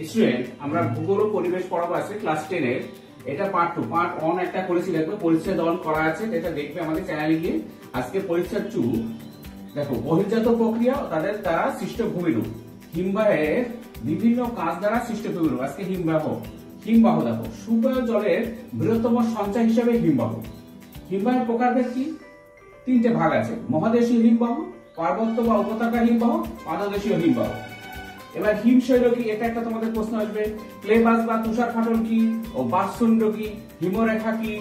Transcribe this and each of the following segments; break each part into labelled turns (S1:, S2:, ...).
S1: Student, আমরা ভূগোল ও পরিবেশ পড়াবো আছে ক্লাস 10 এর। এটা পার্ট 2, পার্ট 1 একটা করেছি, দেখো পরিচ্ছেদ 1 করা আছে, এটা দেখবে আমাদের চ্যানেলে গিয়ে। আজকে পরিচ্ছেদ 2 দেখো, বহির্জাত প্রক্রিয়া তাদের দ্বারা সৃষ্ট ভূমিরূপ। হিমবাহের বিভিন্ন কাজ দ্বারা সৃষ্ট ভূমিরূপ। আজকে হিমবাহ দেখো, সুপেয় জলের বৃহত্তম সঞ্চয় হিসেবে হিমবাহ। হিমবাহের প্রকারভেদ কি? তিনটে ভাগ আছে: মহাদেশীয় হিমবাহ, পার্বত্য বা উপত্যকা হিমবাহ, পাদদেশীয় হিমবাহ। এবার হিমশৈল কি, এটা একটা তোমাদের প্রশ্ন আসবে। ক্লেবাস বা তুষার ফাটল কি, ও বাসুন্ড কি, হিমরেখা কি,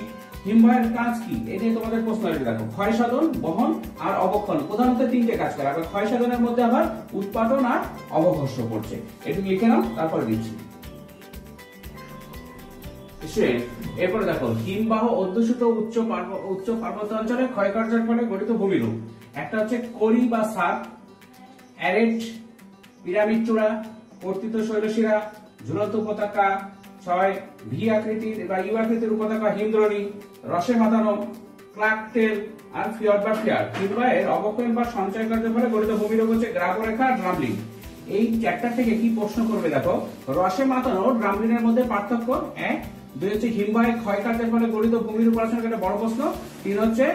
S1: হিমবাহের কাজ কি, এটাই তোমাদের প্রশ্ন আসবে। দেখো, ক্ষয় সাধন, বহন আর অবক্ষয় প্রধানত তিনটে কাজ করে। আবার ক্ষয় সাধনের মধ্যে আবার উৎপাদন আর অবঘর্ষ পড়ছে। এটুকু লিখে নাও, তারপরে দিচ্ছি। এরপরে দেখো, হিমবাহ অধ্যুষিত উচ্চ পার্বত্য অঞ্চলে ক্ষয়কার্যের ফলে গঠিত ভূমিরূপ। একটা হচ্ছে করি বা সাপ, অ্যারেট, পিরামিড চূড়া, কর্তিত শৈলশিরা, ঝুলন্ত উপত্যকা, 6 ভি আকৃতির বা ইউ আকৃতির উপত্যকা, হিমদ্রোণী, রসে মাতানো, ক্লাকটেল আর ফিয়র্ড বা ফিয়ার। হিমবাহের অবক্ষয় বা সঞ্চয় কার্যের ফলে গঠিত ভূমিরূপ হচ্ছে গ্রাবরেখা, ড্রামলিং। এই চ্যাপ্টার থেকে কি প্রশ্ন করবে দেখো, রসে মাতানো ড্রামলিং এর মধ্যে পার্থক্য 1, 2 হচ্ছে হিমবাহের ক্ষয় কার্যের ফলে গঠিত ভূমিরূপ আলোচনা, এটা বড় প্রশ্ন। 3 হচ্ছে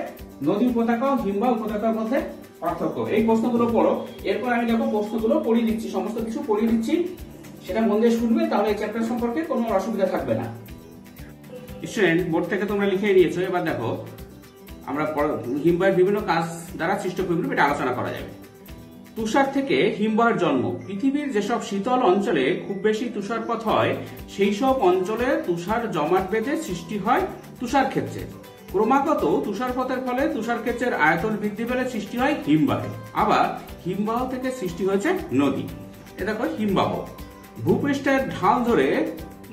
S1: নদী উপত্যকা ও হিমবাহ উপত্যকার মধ্যে পার্থক্য। এই প্রশ্নগুলো পড়ো। এরপর আমি দেখো প্রশ্নগুলো পড়িয়ে দিচ্ছি, সমস্ত কিছু পড়িয়ে দিচ্ছি, সেটা মন দিয়ে শুনবে, তাহলে এই চ্যাপ্টার সম্পর্কে কোনো অসুবিধা থাকবে না। স্টুডেন্ট, বোর্ড থেকে তোমরা লিখে নিয়েছো। এবার দেখো, আমরা হিমবাহের বিভিন্ন কাজ দ্বারা সৃষ্ট ভূমিরূপ এটা আলোচনা করা যাবে। তুষার থেকে হিমবাহের জন্ম। পৃথিবীর যেসব শীতল অঞ্চলে খুব বেশি তুষারপাত হয়, সেই সব অঞ্চলে তুষার জমাট বেঁধে সৃষ্টি হয় তুষার ক্ষেত্রে। ক্রমাগত তুষারপাতের ফলে তুষার ক্ষেত্রের আয়তন বৃদ্ধি পেলে সৃষ্টি হয় হিমবাহ। আবার হিমবাহ থেকে সৃষ্টি হয়েছে নদী। এ দেখো হিমবাহ। ভূপৃষ্ঠের ঢাল ধরে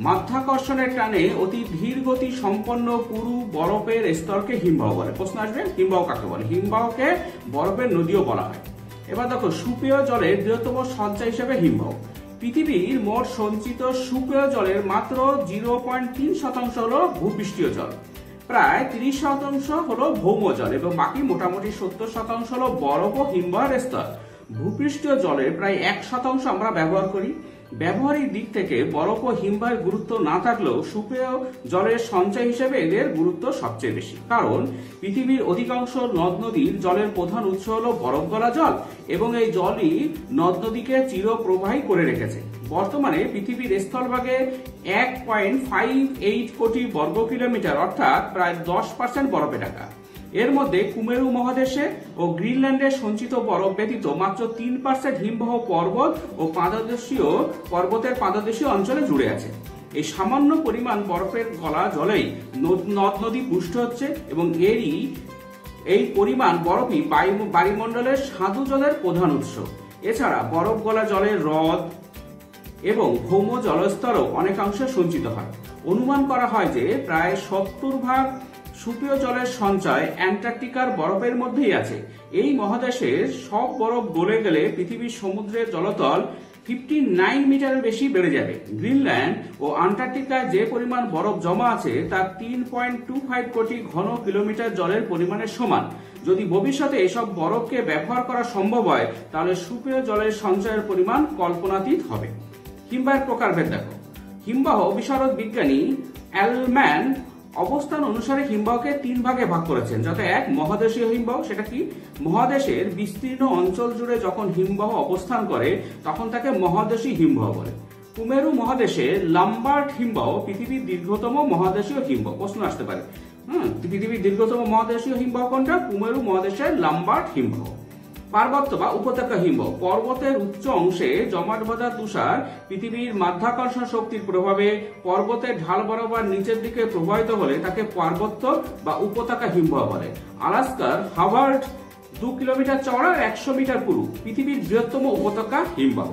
S1: মাধ্যাকর্ষণের টানে অতি ধীর গতি সম্পন্ন পুরু বরফের স্তরকে হিমবাহ বলে। প্রশ্ন আসবে, হিমবাহ কাকে বলে? হিমবাহকে বরফের নদীও বলা হয়। এবার দেখো, সুপেয় জলের বৃহত্তম সঞ্চয় হিসেবে হিমবাহ। পৃথিবীর মোট সঞ্চিত সুপেয় জলের মাত্র 0.3% হলো ভূপৃষ্ঠীয় জল, প্রায় 30% হলো ভৌম জল এবং বাকি মোটামুটি 70% হলো বরফ ও হিমবাহের স্তর। ভূপৃষ্ঠীয় জলের প্রায় 1% আমরা ব্যবহার করি। ব্যবহারিক দিক থেকে বরফ ও হিমবাহের গুরুত্ব না থাকলেও সুপেয় জলের সঞ্চয় হিসেবে এদের গুরুত্ব সবচেয়ে বেশি, কারণ পৃথিবীর অধিকাংশ নদ নদীর জলের প্রধান উৎস হলো বরফ গলা জল এবং এই জলই নদ নদীকে চিরপ্রবাহী করে রেখেছে। বর্তমানে পৃথিবীর স্থলভাগে 1.58 কোটি বর্গ কিলোমিটার অর্থাৎ প্রায় 10% বরফে ঢাকা। এর মধ্যে কুমেরু মহাদেশে ও গ্রিনল্যান্ডে সঞ্চিত বরফ ব্যতীত মাত্র 3% হিমবাহ পর্বত ও পর্বতের পাদদেশীয় অঞ্চলে জুড়ে আছে। এই সামান্য পরিমাণ বরফের গলা জলেই নদ নদী পুষ্ট হচ্ছে এবং এই পরিমাণ বরফই বায়ুমণ্ডলের স্বাদু জলের প্রধান উৎস। এছাড়া বরফ গলা জলের হ্রদ এবং ভৌম জলস্তরও অনেকাংশে সঞ্চিত হয়। অনুমান করা হয় যে প্রায় 70% সুপেয় জলের সঞ্চয় অ্যান্টার্কটিকার বরফের মধ্যেই আছে। এই মহাদেশের সব বরফ গলে গেলে পৃথিবীর সমুদ্রের জলতল 59 মিটারের বেশি বেড়ে যাবে। গ্রিনল্যান্ড ও আন্টার্কটিকায় যে পরিমাণ বরফ জমা আছে তা 3.25 কোটি ঘন কিলোমিটার জলের পরিমাণের সমান। যদি ভবিষ্যতে এসব বরফকে ব্যবহার করা সম্ভব হয়, তাহলে সুপেয় জলের সঞ্চয়ের পরিমাণ কল্পনাতীত হবে। হিমবাহের প্রকারভেদ দেখো। হিমবাহ বিশারদ বিজ্ঞানী অ্যালম্যান অবস্থান অনুসারে হিমবাহকে 3 ভাগে ভাগ করেছেন। যাতে 1 মহাদেশীয় হিমবাহ, সেটা কি? মহাদেশের বিস্তীর্ণ অঞ্চল জুড়ে যখন হিমবাহ অবস্থান করে তখন তাকে মহাদেশী হিমবাহ বলে। কুমেরু মহাদেশে লাম্বার্ট হিমবাহ পৃথিবীর দীর্ঘতম মহাদেশীয় হিমবাহ। প্রশ্ন আসতে পারে, পৃথিবীর দীর্ঘতম মহাদেশীয় হিমবাহ কোনটা? কুমেরু মহাদেশের লাম্বার্ট হিমবাহ। পার্বত্য বা উপত্যকা হিমবাহ। পর্বতের উচ্চ অংশে জমাট বাঁধা তুষার পৃথিবীর মাধ্যাকর্ষণ শক্তির প্রভাবে পর্বতের ঢাল বরাবর নিচের দিকে প্রবাহিত হলে তাকে পার্বত্য বা উপত্যকা হিমবাহ বলে। আলাস্কার হাওয়ার্ড 2 কিলোমিটার চওড়া, 100 মিটার পুরু, পৃথিবীর বৃহত্তম উপত্যকা হিমবাহ।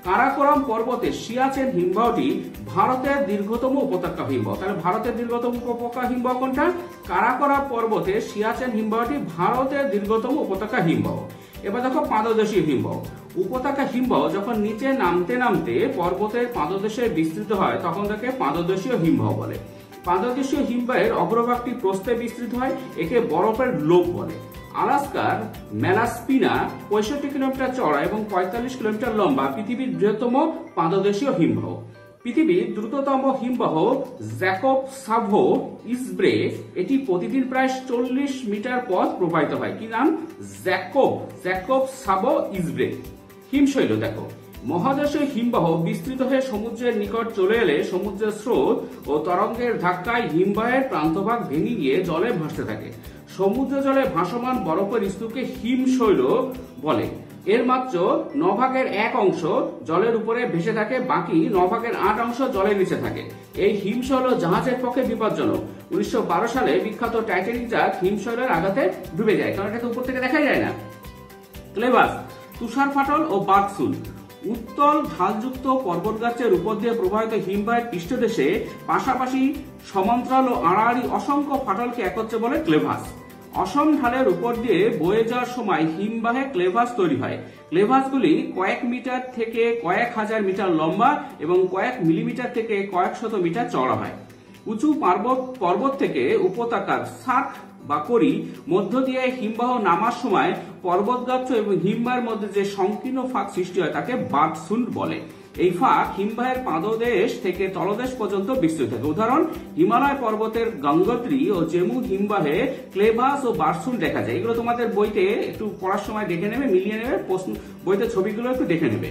S1: কারাকোরাম পর্বতের সিয়াচেন হিমবাহটি ভারতের দীর্ঘতম উপত্যকা হিমবাহ। তাহলে ভারতের দীর্ঘতম উপত্যকা হিমবাহ কোনটা? কারাকোরাম পর্বতের সিয়াচেন হিমবাহটি ভারতের দীর্ঘতম উপত্যকা হিমবাহ। এবার দেখো পাদদেশীয় হিমবাহ। উপত্যকা হিমবাহ যখন নিচে নামতে নামতে পর্বতের পাদদেশে বিস্তৃত হয় তখন তাকে পাদদেশীয় হিমবাহ বলে। পাদদেশীয় হিমবাহের অগ্রভাগটি প্রস্থে বিস্তৃত হয়, একে বরফের লোভ বলে। আলাস্কার ম্যালাস্পিনা 65 কিলোমিটার চওড়া এবং 45 কিলোমিটার লম্বা, পৃথিবীর বৃহত্তম পাদদেশীয় হিমবাহ। পৃথিবীর দ্রুততম হিমবাহ জ্যাকব সাভো ইসব্রে, এটি প্রতিদিন প্রায় 40 মিটার পথ প্রবাহিত হয়। কি নাম? Jacob Tsavo ইসব্রে। হিমশৈল দেখো, মহাদেশীয় হিমবাহ বিস্তৃত হয়ে সমুদ্রের নিকট চলে এলে সমুদ্রের স্রোত ও তরঙ্গের ধাক্কায় হিমবাহের প্রান্তভাগ ভেঙে গিয়ে জলে ভাসতে থাকে। সমুদ্র জলে ভাসমান বরফের স্তূপকে হিমশৈল বলে। এর মাত্র 9 ভাগের 1 অংশ জলের উপরে ভেসে থাকে, বাকি 9 ভাগের 8 অংশ জলের নিচে থাকে। এই হিমশৈল জাহাজের পক্ষে বিপজ্জনক। 1912 সালে বিখ্যাত টাইটানিক জাহাজ হিমশৈলের আঘাতে ডুবে যায়, কারণ এটা উপর থেকে দেখাই যায় না। ক্লেভাস, তুষার ফাটল ও বার্কসুল। উত্তল ঢালযুক্ত পর্বতগাছের উপর দিয়ে প্রবাহিত হিমবাহের পৃষ্ঠদেশে পাশাপাশি সমান্তরাল ও আড়াআড়ি অসংখ্য ফাটলকে একত্রে বলে ক্লেভাস। অসম ঢালের উপর দিয়ে বয়ে যাওয়ার সময় হিমবাহে ক্লেভাস তৈরি হয়। ক্লেভাসগুলি কয়েক মিটার থেকে কয়েক হাজার মিটার লম্বা এবং কয়েক মিলিমিটার থেকে কয়েক শত মিটার চওড়া হয়। উঁচু পর্বত থেকে উপত্যকার সার্ক বা করি মধ্য দিয়ে হিমবাহ নামার সময় পর্বতগাত্র এবং হিমবাহের মধ্যে যে সংকীর্ণ ফাঁক সৃষ্টি হয় তাকে বার্কসুন্ড বলে। এই ফাঁক হিমবাহের পাদদেশ থেকে তলদেশ পর্যন্ত বিস্তৃত থাকে। উদাহরণ, হিমালয় পর্বতের গঙ্গোত্রী ও জেমু হিমবাহে ক্লেভাস ও বার্কসুন্ড দেখা যায়। এগুলো তোমাদের বইতে একটু পড়ার সময় দেখে নেবে, মিলিয়ে নেবে, বইতে ছবিগুলো একটু দেখে নেবে।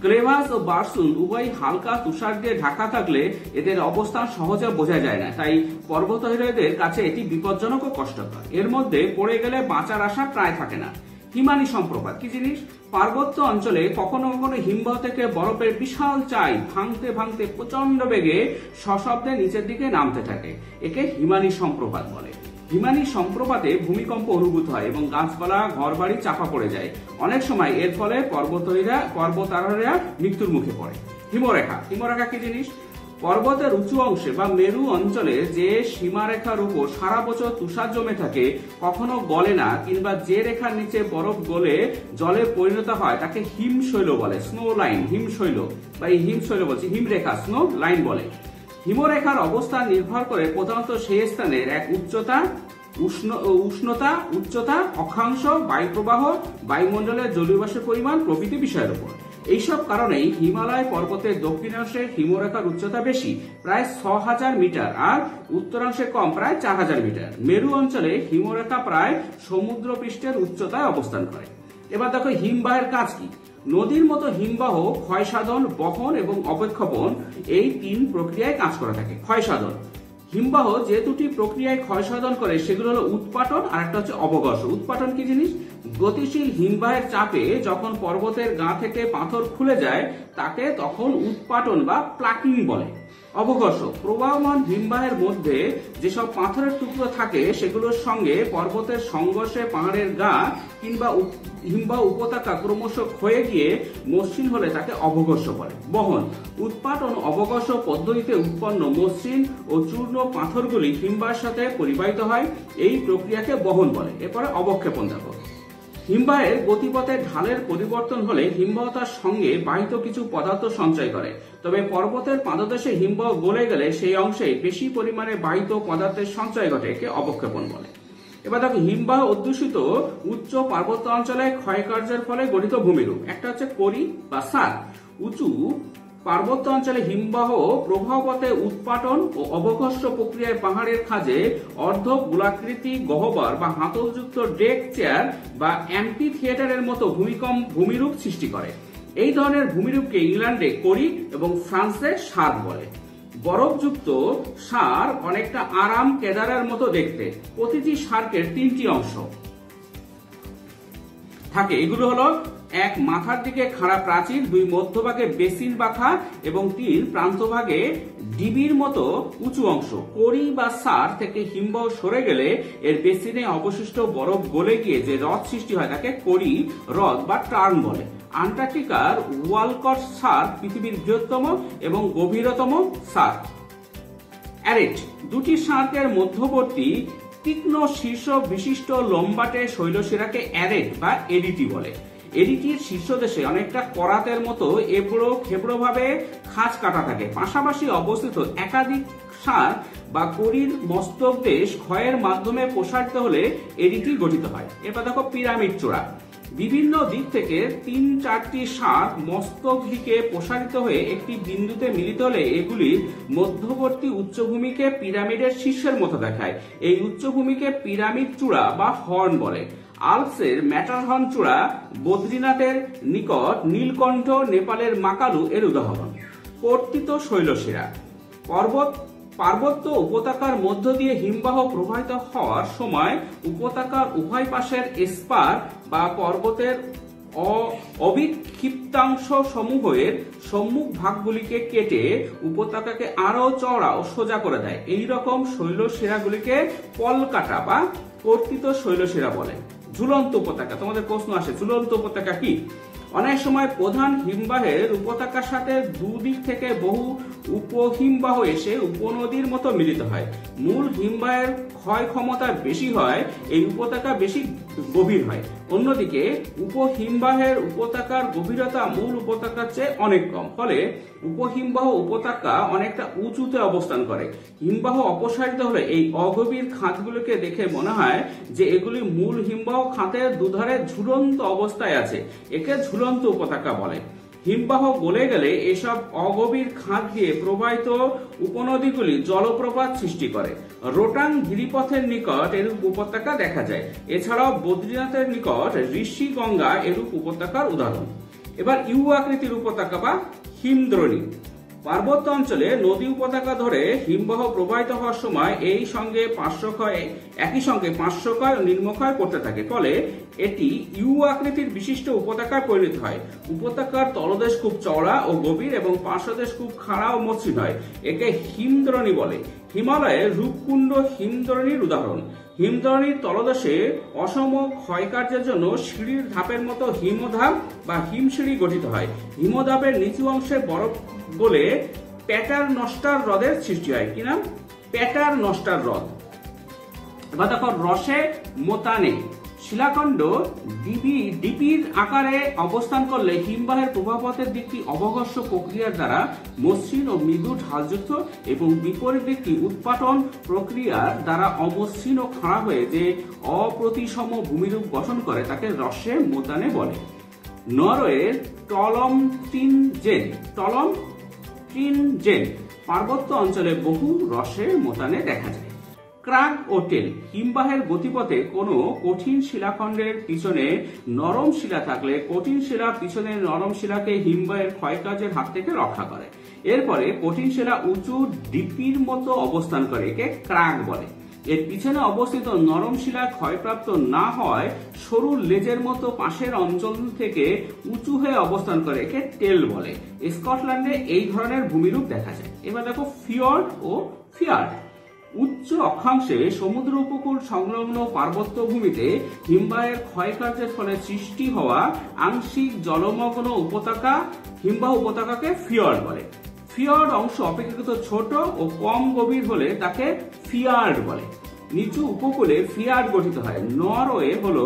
S1: ক্লেভাস ও বার্কসুন্ড উভয় হালকা তুষার দিয়ে ঢাকা থাকলে এদের অবস্থান সহজে বোঝা যায় না, তাই পর্বতারোহীদের কাছে এটি বিপজ্জনক ও কষ্টকর। এর মধ্যে পড়ে গেলে বাঁচার আশা প্রায় থাকে না। হিমানি সম্প্রপাত কি জিনিস? পার্বত্য অঞ্চলে কখনো কখনো হিমবাহ থেকে বরফের বিশাল চাই ভাঙতে ভাঙতে প্রচন্ড বেগে সশব্দে নিচের দিকে নামতে থাকে। একে হিমানি সম্প্রপাত বলে। হিমানি সম্প্রপাতে ভূমিকম্প অনুভূত হয় এবং গাছপালা ঘরবাড়ি চাপা পড়ে যায়। অনেক সময় এর ফলে পর্বতারোহীরা মৃত্যুর মুখে পড়ে। হিমরেখা কি জিনিস? পর্বতের উঁচু অংশে বা মেরু অঞ্চলে যে সীমারেখার উপর সারা বছর তুষার জমে থাকে, কখনো গলে না, কিংবা যে রেখার নিচে বরফ গলে জলে পরিণত হয় তাকে হিমশৈল বলে। স্নো লাইন, হিমশৈল বা এই হিমশৈল বলছি, হিমরেখা স্নো লাইন বলে। হিমরেখার অবস্থান নির্ভর করে প্রধানত সেই স্থানের এক উষ্ণতা, উচ্চতা, অক্ষাংশ, বায়ুপ্রবাহ, বায়ুমণ্ডলের জলীয়বাষ্পের পরিমাণ প্রভৃতি বিষয়ের উপর। এইসব কারণেই হিমালয় পর্বতের দক্ষিণাংশে হিমরেখার উচ্চতা বেশি, প্রায় 6000 মিটার, আর উত্তরাংশে কম, প্রায় 4000 মিটার। মেরু অঞ্চলে হিমরেখা প্রায় সমুদ্র পৃষ্ঠের উচ্চতায় অবস্থান করে। এবার দেখো হিমবাহের কাজ কি। নদীর মতো হিমবাহ ক্ষয়সাধন, বহন এবং অবক্ষেপণ এই 3 প্রক্রিয়ায় কাজ করে থাকে। ক্ষয়সাধন, হিমবাহ যে 2টি প্রক্রিয়ায় ক্ষয়সাধন করে সেগুলো হলো উৎপাটন আর একটা হচ্ছে অবঘর্ষ। উৎপাটন কি জিনিস? গতিশীল হিমবাহের চাপে যখন পর্বতের গা থেকে পাথর খুলে যায় তাকে তখন উৎপাটন বা প্লাকিং বলে। অবঘর্ষ, প্রবাহমান হিমবাহের মধ্যে যেসব পাথরের টুকরো থাকে সেগুলোর সঙ্গে পর্বতের সংঘর্ষে পাহাড়ের গা কিংবা হিমবাহ উপত্যকা ক্রমশ ক্ষয়ে গিয়ে মসৃণ হলে তাকে অবঘর্ষ বলে। বহন, উৎপাটন অবঘর্ষ পদ্ধতিতে উৎপন্ন মসৃণ ও চূর্ণ পাথরগুলি হিমবাহের সাথে পরিবাহিত হয়, এই প্রক্রিয়াকে বহন বলে। এরপরে অবক্ষেপণ দেখো। হিমবাহের গতিপথের ঢালের পরিবর্তন হলে হিমবাহ তার সঙ্গে বাহিত কিছু পদার্থ সঞ্চয় করে, তবে পর্বতের পাদদেশে হিমবাহ গলে গেলে সেই অংশে বেশি পরিমাণে বাহিত পদার্থের সঞ্চয় ঘটে, একে অবক্ষেপণ বলে। এবার দেখো হিমবাহ অধ্যুষিত উচ্চ পার্বত্য অঞ্চলে ক্ষয়কার্যের ফলে গঠিত ভূমিরূপ। একটা হচ্ছে করি বা সার। উঁচু পার্বত্য অঞ্চলে হিমবাহ প্রবাহপথে উৎপাটন ও অবঘর্ষ প্রক্রিয়ায় পাহাড়ের খাঁজে অর্ধ গোলাকৃতি গহ্বর বা হাতলযুক্ত ডেক চেয়ার বা অ্যাম্পি থিয়েটারের মতো ভূমিরূপ সৃষ্টি করে। এই ধরনের ভূমিরূপকে ইংল্যান্ডে করি এবং ফ্রান্সে সার বলে। বরফযুক্ত সার অনেকটা আরাম কেদারের মতো দেখতে। প্রতিটি সার্কের 3টি অংশ থাকে। এগুলো হলো: 1 মাথার দিকে খাড়া প্রাচীর, 2 মধ্যভাগে বেসিন বাঁকা এবং 3 প্রান্তভাগে ডিবির মতো উঁচু অংশ। করি বা সার থেকে হিমবাহ সরে গেলে এর বেসিনে অবশিষ্ট বরফ গলে গিয়ে যে হ্রদ সৃষ্টি হয় তাকে করি হ্রদ বা টার্ন বলে। আন্টার্কটিকার ওয়ালকট সার্ক পৃথিবীর বৃহত্তম এবং গভীরতম সার্ক। অ্যারেট, 2টি সার্কের মধ্যবর্তী তীক্ষ্ণ শীর্ষ বিশিষ্ট লম্বাটে শৈলশিরাকে অ্যারেট বা এডিটি বলে। এডিটির শীর্ষদেশে অনেকটা করাতের মতো এবড়ো খেবড়ো ভাবে খাঁজ কাটা থাকে। পাশাপাশি অবস্থিত একাধিক সার বা করির মস্তক দেশ ক্ষয়ের মাধ্যমে প্রসারিত হলে এডিটি গঠিত হয়। এরপর দেখো পিরামিড চূড়া। বিভিন্ন দিক থেকে 3-4টি শাখ মস্তক দিকে প্রসারিত হয়ে একটি বিন্দুতে মিলিত হলে এগুলির মধ্যবর্তী উচ্চভূমিকে পিরামিডের শীর্ষের মতো দেখায়। এই উচ্চভূমিকে পিরামিড চূড়া বা হর্ন বলে। আল্পসের ম্যাটারহর্ন চূড়া বদ্রীনাথের নিকট নীলকণ্ঠ, নেপালের মাকালু এর উদাহরণ। কর্তিত শৈলশিরা পার্বত্য উপত্যকার মধ্য দিয়ে হিমবাহ প্রবাহিত হওয়ার সময় উপত্যকার উভয় পাশের এসপার বা পর্বতের অবিক্ষিপ্তাংশ সমূহের সম্মুখ ভাগগুলিকে কেটে উপত্যকাকে আরো চওড়া ও সোজা করে দেয়। এই রকম শৈলশিরাগুলিকে পলকাটা বা কর্তিত শৈলশিরা বলে। ঝুলন্ত উপত্যকা, তোমাদের প্রশ্ন আসে ঝুলন্ত উপত্যকা কি? অনেক সময় প্রধান হিমবাহের উপত্যকার সাথে দুদিক থেকে বহু উপহিমবাহ এসে উপনদীর মতো মিলিত হয়। মূল হিমবাহের ক্ষয় ক্ষমতা বেশি হয়, এই উপত্যকা বেশি গভীর হয়। অন্যদিকে উপহিমবাহের উপত্যকার গভীরতা মূল উপত্যকার চেয়ে অনেক কম, ফলে উপহিমবাহ উপত্যকা অনেকটা উঁচুতে অবস্থান করে। হিমবাহ অপসারিত হলে এই অগভীর খাতগুলোকে দেখে মনে হয় যে এগুলি মূল হিমবাহ খাতের দুধারে ঝুলন্ত অবস্থায় আছে। একে ঝুলন্ত উপত্যকা বলে। হিমবাহ গলে গেলে এসব অগভীর খাত দিয়ে প্রবাহিত উপনদীগুলি জলপ্রপাত সৃষ্টি করে। রোটাং গিরিপথের নিকট এরূপ উপত্যকা দেখা যায়। এছাড়াও বদ্রীনাথের নিকট ঋষি গঙ্গা এরূপ উপত্যকার উদাহরণ। এবার ইউ আকৃতির উপত্যকা বা হিমদ্রোণী। পার্বত্য অঞ্চলে নদী উপত্যকা ধরে হিমবাহ প্রবাহিত হওয়ার সময় একই সঙ্গে পার্শ্বক্ষয় ও নিম্নক্ষয় করতে থাকে, ফলে এটি ইউ আকৃতির বিশিষ্ট উপত্যকায় পরিণত হয়। উপত্যকার তলদেশ খুব চওড়া ও গভীর এবং পার্শ্বদেশ খুব খাড়া ও মসৃণ হয়। একে হিমদ্রোণী বলে। হিমালয়ের রূপকুণ্ড হিমদ্রোণীর উদাহরণ। হিমদ্রোণীর তলদেশে অসম ক্ষয়কার্যের জন্য সিঁড়ির ধাপের মতো হিমধাপ বা হিমসিঁড়ি গঠিত হয়। হিমধাপের নিচু অংশে বরফ গলে প্যাটারনস্টার হ্রদের সৃষ্টি হয়। কি নাম? প্যাটারনস্টার হ্রদ। এবার দেখো রসে মোতানে। শিলাখণ্ড ডিপির আকারে অবস্থান করলে হিমবাহের প্রবাহপথের দিকটি অবঘর্ষ প্রক্রিয়ার দ্বারা মসৃণ ও মৃদু ঢালযুক্ত এবং বিপরীত দিকটি উৎপাটন প্রক্রিয়ার দ্বারা অমসৃণ ও খাড়া হয়ে যে অপ্রতিসম ভূমিরূপ গঠন করে তাকে রসে মোতানে বলে। নরওয়ের টলমট্রিনজেন পার্বত্য অঞ্চলে বহু রসে মোতানে দেখা যায়। ক্রাগ ও টেল। হিমবাহের গতিপথে কোনো কঠিন শিলাখণ্ডের পিছনে নরম শিলা থাকলে কঠিন শিলা পিছনের নরম শিলাকে হিমবাহের ক্ষয়কার্যের হাত থেকে রক্ষা করে। এরপরে কঠিন শিলা উঁচু ডিপির মতো অবস্থান করে, একে ক্রাগ বলে। এর পিছনে অবস্থিত নরম শিলা ক্ষয়প্রাপ্ত না হওয়ায় সরু লেজের মতো পাশের অঞ্চল থেকে উঁচু হয়ে অবস্থান করে, একে টেল বলে। স্কটল্যান্ডে এই ধরনের ভূমিরূপ দেখা যায়। এবার দেখো ফিয়র্ড ও ফিয়ার্ড। উচ্চ অক্ষাংশে সমুদ্র উপকূল সংলগ্ন পার্বত্য ভূমিতে হিমবাহের ক্ষয়কার্যের ফলে সৃষ্টি হওয়া আংশিক জলমগ্ন উপত্যকা হিমবাহ উপত্যকাকে ফিয়র্ড বলে। ফিয়র্ড অংশ অপেক্ষাকৃত ছোট ও কম গভীর হলে তাকে ফিয়ার্ড বলে। নিচু উপকূলে ফিয়ার্ড গঠিত হয়। নরওয়ে হলো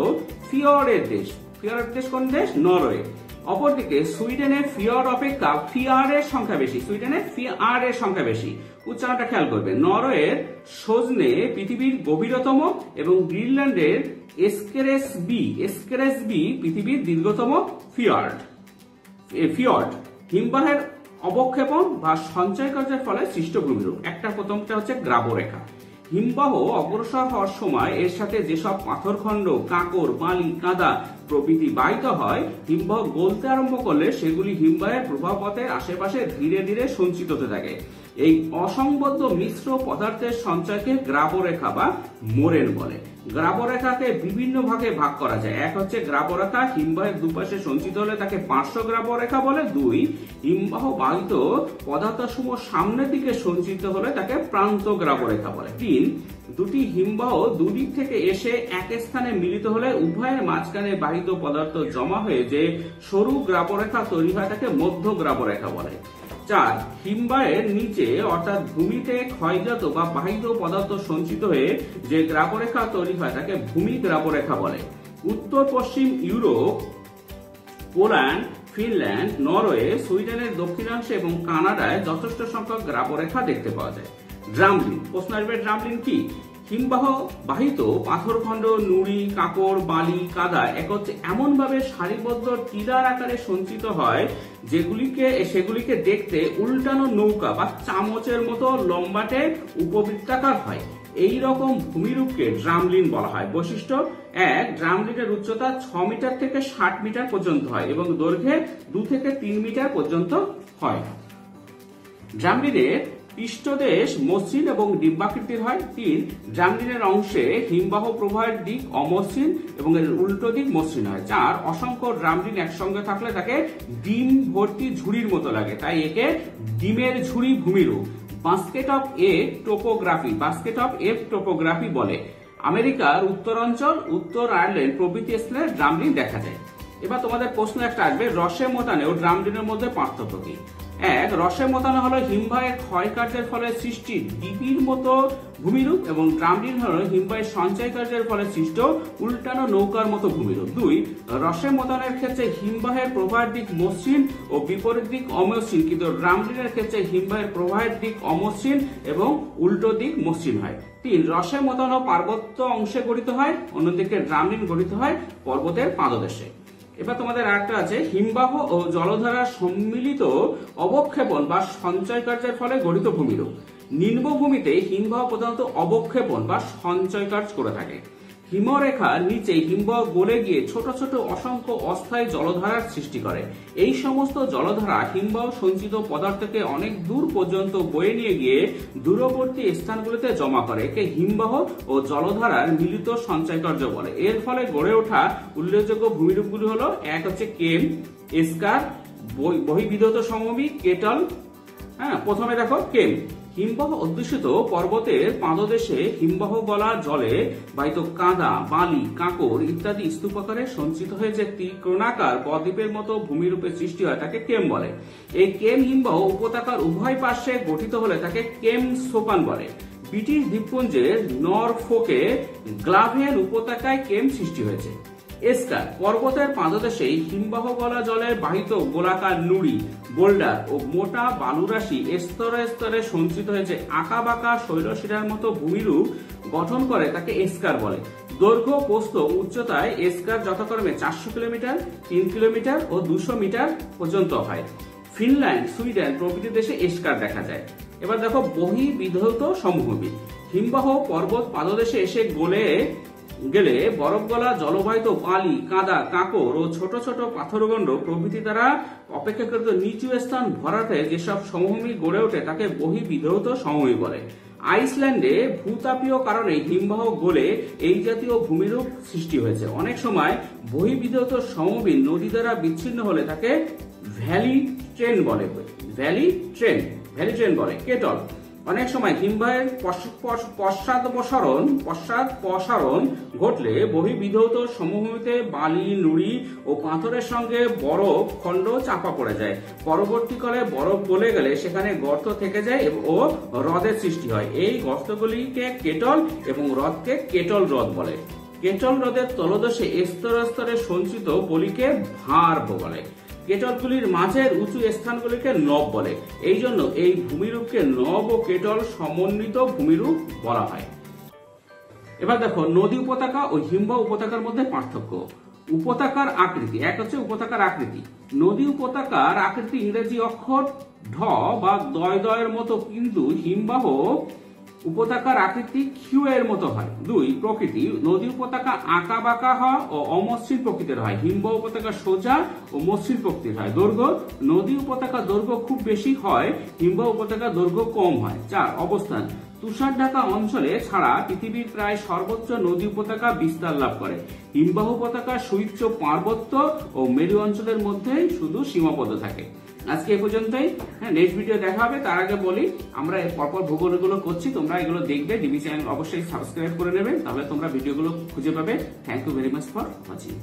S1: ফিয়র্ডের দেশ। ফিয়র্ডের দেশ কোন দেশ? নরওয়ে। অপরদিকে সুইডেনে ফিয়র্ড অপেক্ষা ফিয়ার্ডের সংখ্যা বেশি। উচ্চারণটা খেয়াল করবে। নরওয়ের সোজনে পৃথিবীর গভীরতম এবং গ্রিনল্যান্ডের এস্কেরেসবি পৃথিবীর দীর্ঘতম ফিয়র্ড। হিমবাহের অবক্ষেপণ বা সঞ্চয় কার্যের ফলে সৃষ্ট ভূমিরূপ। প্রথমটা হচ্ছে গ্রাবরেখা। হিমবাহ অগ্রসর হওয়ার সময় এর সাথে যেসব পাথরখণ্ড, কাঁকড়, বালি, কাদা প্রভৃতি বাহিত হয়, হিমবাহ গলতে আরম্ভ করলে সেগুলি হিমবাহের প্রবাহপথের আশেপাশে ধীরে ধীরে সঞ্চিত হতে থাকে। এই অসংবদ্ধ মিশ্র পদার্থের সঞ্চয়কে গ্রাবরেখা বা মোরেন বলে। গ্রাবরেখাকে বিভিন্ন ভাগে ভাগ করা যায়। এক হচ্ছে গ্রাবরেখা হিমবাহের দুপাশে সঞ্চিত হলে তাকে পার্শ্ব গ্রাবরেখা বলে। 2, হিমবাহ বাহিত পদার্থসমূহ সামনের দিকে সঞ্চিত হলে তাকে প্রান্ত গ্রাবরেখা বলে। 3, দুটি হিমবাহ দুদিক থেকে এসে এক স্থানে মিলিত হলে উভয়ের মাঝখানে বাহিত পদার্থ জমা হয়ে যে সরু গ্রাবরেখা তৈরি হয় তাকে মধ্য গ্রাবরেখা বলে। 4, হিমবাহের নিচে অর্থাৎ ভূমিতে ক্ষয়জাত বা বাহিত পদার্থ সঞ্চিত হয়ে যে গ্রাবরেখা তৈরি হয় তাকে ভূমি গ্রাবরেখা বলে। উত্তর পশ্চিম ইউরোপ, পোল্যান্ড, ফিনল্যান্ড, নরওয়ে, সুইডেনের দক্ষিণাংশে এবং কানাডায় যথেষ্ট সংখ্যক গ্রাবরেখা দেখতে পাওয়া যায়। ড্রামলিন। প্রশ্ন আসবে ড্রামলিন কি? হিমবাহ বাহিত পাথরখণ্ড, নুড়ি, কাঁকড়, বালি, কাদা একত্রে এমন ভাবে সারিবদ্ধ টিলার আকারে সঞ্চিত হয় সেগুলিকে দেখতে উল্টানো নৌকা বা চামচের মতো লম্বাটে উপবৃত্তাকার হয়। এই রকম ভূমিরূপকে ড্রামলিন বলা হয়। বৈশিষ্ট্য: 1. ড্রামলিনের উচ্চতা 6 মিটার থেকে 60 মিটার পর্যন্ত হয় এবং দৈর্ঘ্যে 2 থেকে 3 মিটার পর্যন্ত হয়। ড্রামলিনের পৃষ্ঠদেশ মসৃণ এবং ডিম্বাকৃতির হয়। 3. ড্রামলিনের অংশে হিমবাহ প্রবাহের দিক অমসৃণ এবং এর উল্টো দিক মসৃণ হয়। 4. অসংখ্য ড্রামলিন একসঙ্গে থাকলে তাকে ডিম ভর্তি ঝুড়ির মতো লাগে, তাই একে ডিমের ঝুড়ি ভূমিরূপ। বাস্কেট অফ এগ টোপোগ্রাফি বলে। আমেরিকার উত্তরাঞ্চল, উত্তর আয়ারল্যান্ড প্রভৃতি স্থানে ড্রামলিন দেখা যায়। এবার তোমাদের প্রশ্ন একটা আসবে, রসে মোতানে ও ড্রামলিনের মধ্যে পার্থক্য কি? 1. রসে মোতানো হলো হিমবাহের ক্ষয়কার্যের ফলে সৃষ্টি ডিপির মতো ভূমিরূপ এবং ড্রামলিন হলো হিমবাহের সঞ্চয় কার্যের ফলে সৃষ্ট উল্টানো নৌকার মতো ভূমিরূপ। 2. রসে মোতানের ক্ষেত্রে হিমবাহের প্রবাহের দিক মসৃণ ও বিপরীত দিক অমসৃণ, কিন্তু ড্রামলিনের ক্ষেত্রে হিমবাহের প্রবাহের দিক অমসৃণ এবং উল্টো দিক মসৃণ হয়। 3. রসে মোতানো পার্বত্য অংশে গঠিত হয়, অন্যদিকে ড্রামলিন গঠিত হয় পর্বতের পাদদেশে। এবার তোমাদের আরেকটা আছে, হিমবাহ ও জলধারার সম্মিলিত অবক্ষেপণ বা সঞ্চয় কার্যের ফলে গঠিত ভূমিরূপ। নিম্নভূমিতে হিমবাহ প্রধানত অবক্ষেপণ বা সঞ্চয় কার্য করে থাকে। হিমরেখার নিচে হিমবাহ গলে গিয়ে ছোট ছোট অসংখ্য অস্থায়ী জলধারার সৃষ্টি করে। এই সমস্ত জলধারা হিমবাহ সঞ্চিত পদার্থকে অনেক দূর পর্যন্ত বয়ে নিয়ে গিয়ে দূরবর্তী স্থানগুলিতে জমা করে। একে হিমবাহ ও জলধারার মিলিত সঞ্চয় কার্য বলে। এর ফলে গড়ে ওঠা উল্লেখযোগ্য ভূমিরূপগুলি হলো: 1 হচ্ছে কেম, এস্কার, বহির্বিধৌত সমভূমি, কেটল। প্রথমে দেখো কেম। হিমবাহ অধ্যুষিত পর্বতের পাদদেশে হিমবাহ গলা জলে বাহিত কাদা, বালি, কাঁকড় ইত্যাদি স্তূপাকারে সঞ্চিত হয়ে যে ত্রিকোণাকার বদ্বীপের মতো ভূমিরূপের সৃষ্টি হয় তাকে কেম বলে। এই কেম হিমবাহ উপত্যকার উভয় পার্শ্বে গঠিত হলে তাকে কেম সোপান বলে। ব্রিটিশ দ্বীপপুঞ্জের নরফোকে গ্লাভিয়ান উপত্যকায় কেম সৃষ্টি হয়েছে। এস্কার পর্বতের পাদদেশে হিমবাহ গলা জলে বাহিত গোলাকার নুড়ি, বোল্ডার ও মোটা বালুরাশি স্তরে স্তরে সঞ্চিত হয়েছে আঁকাবাঁকা শৈলশিরার মতো ভূমিরূপ গঠন করে তাকে এস্কার বলে। দৈর্ঘ্য, প্রস্থ, উচ্চতায় এস্কার যথাক্রমে 400 কিলোমিটার, 3 কিলোমিটার ও 200 মিটার পর্যন্ত হয়। ফিনল্যান্ড, সুইডেন প্রভৃতি দেশে এস্কার দেখা যায়। এবার দেখো বহির্বিধৌত সমভূমি। হিমবাহ পর্বত পাদদেশে এসে গেলে বরফ গলা জলবাহিত বালি, কাদা, কাঁকড় ও ছোট ছোট পাথরখণ্ড প্রভৃতি দ্বারা অপেক্ষাকৃত নিচু স্থান ভরাটে যেসব সমভূমি গড়ে ওঠে তাকে বহির্বিধৌত সমভূমি বলে। আইসল্যান্ডে ভূতাপীয় কারণে হিমবাহ গলে এই জাতীয় ভূমিরূপ সৃষ্টি হয়েছে। অনেক সময় বহির্বিধৌত সমভূমি নদী দ্বারা বিচ্ছিন্ন হলে তাকে ভ্যালি ট্রেন বলে। কেটল। অনেক সময় হিমবাহের পশ্চাদপসারণ ঘটলে বহির্বিধৌত সমভূমিতে বালি, নুড়ি ও পাথরের সঙ্গে বরফ খণ্ড চাপা পড়ে যায়। পরবর্তীকালে বরফ গলে গেলে সেখানে গর্ত থেকে যায় ও হ্রদের সৃষ্টি হয়। এই গর্তগুলিকে কেটল এবং হ্রদকে কেটল হ্রদ বলে। কেটল হ্রদের তলদেশে স্তরে স্তরে সঞ্চিত পলিকে ভার্ব বলে। কেটলগুলির মাঝের উঁচু স্থানগুলিকে নব বলে। এই জন্য এই ভূমিরূপকে নব ও কেটল সমন্বিত ভূমিরূপ বলা হয়। এবার দেখো নদী উপত্যকা ও হিমবাহ উপত্যকার মধ্যে পার্থক্য। উপত্যকার আকৃতি। 1 হচ্ছে উপত্যকার আকৃতি। নদী উপত্যকার আকৃতি ইংরেজি অক্ষর ঢ বা দয়ের মতো, কিন্তু হিমবাহ উপত্যকার আকৃতি কিউ এর মতো হয়। 2. প্রকৃতি। নদী উপত্যকা আঁকা বাঁকা হয় ও অমসৃণ প্রকৃতির হয়। হিমবাহ উপত্যকা সোজা ও মসৃণ প্রকৃতির হয়। দৈর্ঘ্য। নদী উপত্যকা দৈর্ঘ্য খুব বেশি হয়, হিমবাহ উপত্যকা দৈর্ঘ্য কম হয়। 4. অবস্থান। তুষার ঢাকা অঞ্চলে ছাড়া পৃথিবীর প্রায় সর্বোচ্চ নদী উপত্যকা বিস্তার লাভ করে। হিমবাহ উপত্যকা সুউচ্চ পার্বত্য ও মেরু অঞ্চলের মধ্যে শুধু সীমাবদ্ধ থাকে। আজকে এই পর্যন্তই। নেক্সট ভিডিও দেখা হবে। তার আগে বলি, আমরা পরপর ভূগোলগুলো করছি, তোমরা এগুলো দেখবে। ডিবি চ্যানেল অবশ্যই সাবস্ক্রাইব করে নেবে, তাহলে তোমরা ভিডিওগুলো খুঁজে পাবে। Thank you very much for watching.